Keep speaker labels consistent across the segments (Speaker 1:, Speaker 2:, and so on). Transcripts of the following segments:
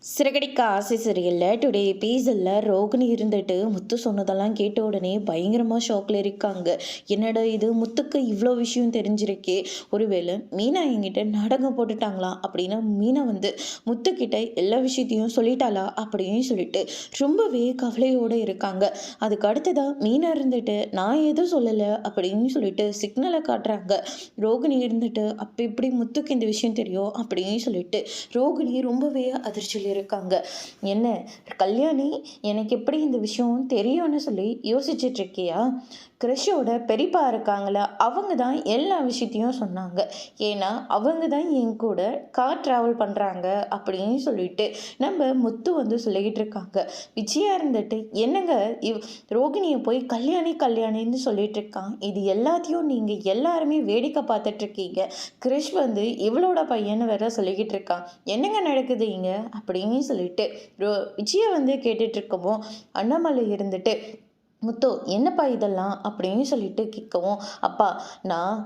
Speaker 1: சிறகடிக்க ஆசை சரியில்லை டுடே எபிசோடில் ரோகிணி இருந்துட்டு முத்து சொன்னதெல்லாம் கேட்ட உடனே பயங்கரமாக ஷாக்கில் இருக்காங்க. என்னடா இது, முத்துக்கு இவ்வளோ விஷயம் தெரிஞ்சிருக்கே, ஒருவேளை மீனா என்கிட்ட நாடகம் போட்டுட்டாங்களா அப்படின்னா மீனா முத்துக்கிட்ட எல்லா விஷயத்தையும் சொல்லிட்டாளா அப்படின்னு சொல்லிட்டு ரொம்பவே கவலையோடு இருக்காங்க. அதுக்கு அடுத்ததான் மீனா இருந்துட்டு நான் எதுவும் சொல்லலை அப்படின்னு சொல்லிட்டு சிக்னலை காட்டுறாங்க. ரோகிணி இருந்துட்டு அப்போ எப்படி முத்துக்கு இந்த விஷயம் தெரியும் அப்படின்னு சொல்லிட்டு ரோகிணி ரொம்பவே அதிர்ச்சியில் இருக்காங்க. என்ன கல்யாணி, எனக்கு எப்படி இந்த விஷயம் தெரியும்னு சொல்லி யோசிச்சுட்டு இருக்கியா? கிறிஷோட பெரியப்பா இருக்காங்களா, அவங்க தான் எல்லா விஷயத்தையும் சொன்னாங்க. ஏன்னா அவங்க தான் என் கூட கார் ட்ராவல் பண்ணுறாங்க அப்படின்னு சொல்லிட்டு நம்ம முத்து சொல்லிக்கிட்டு இருக்காங்க. விஜயா இருந்துட்டு என்னங்க ரோகிணியை போய் கல்யாணி கல்யாணின்னு சொல்லிட்டு இருக்கான், இது எல்லாத்தையும் நீங்கள் எல்லாருமே வேடிக்கை பார்த்துட்டு இருக்கீங்க. கிறிஷ் இவளோட பையன்னு வேற சொல்லிக்கிட்டு இருக்கான், என்னங்க நடக்குது இங்க அப்படின்னு சொல்லிட்டு விஜயா கேட்டுட்டு இருக்கவும் அண்ணாமலை இருந்துட்டு முத்து என்னப்பா இதெல்லாம் அப்படின்னு சொல்லிட்டு கேட்கவும், அப்பா நான்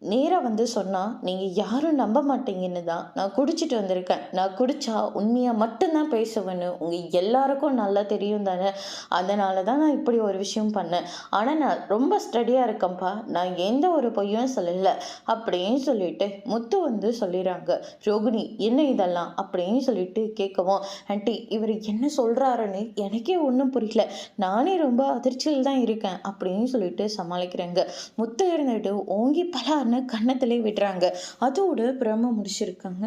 Speaker 1: நேராக சொன்னால் நீங்கள் யாரும் நம்ப மாட்டீங்கன்னு தான் நான் குடிச்சிட்டு வந்திருக்கேன். நான் குடித்தா உண்மையாக மட்டும்தான் பேசுவேன்னு உங்கள் எல்லாருக்கும் நல்லா தெரியும் தானே, அதனால தான் நான் இப்படி ஒரு விஷயம் பண்ணேன். ஆனால் நான் ரொம்ப ஸ்டடியாக இருக்கேன்ப்பா, நான் எந்த ஒரு பொய்யும் சொல்லலை அப்படின்னு சொல்லிட்டு முத்து சொல்லிடுறாங்க. ரோகிணி என்ன இதெல்லாம் அப்படின்னு சொல்லிட்டு கேட்கவும், ஆண்டி இவர் என்ன சொல்கிறாருன்னு எனக்கே ஒன்றும் புரியல, நானே ரொம்ப அதிர்ச்சியில் தான் இருக்கேன் அப்படின்னு சொல்லிட்டு சமாளிக்கிறேங்க. முத்து இருந்துட்டு ஓங்கி பலார்னு கன்னத்திலே விடுறாங்க. அதோட பிரம்ம முடிச்சிருக்காங்க.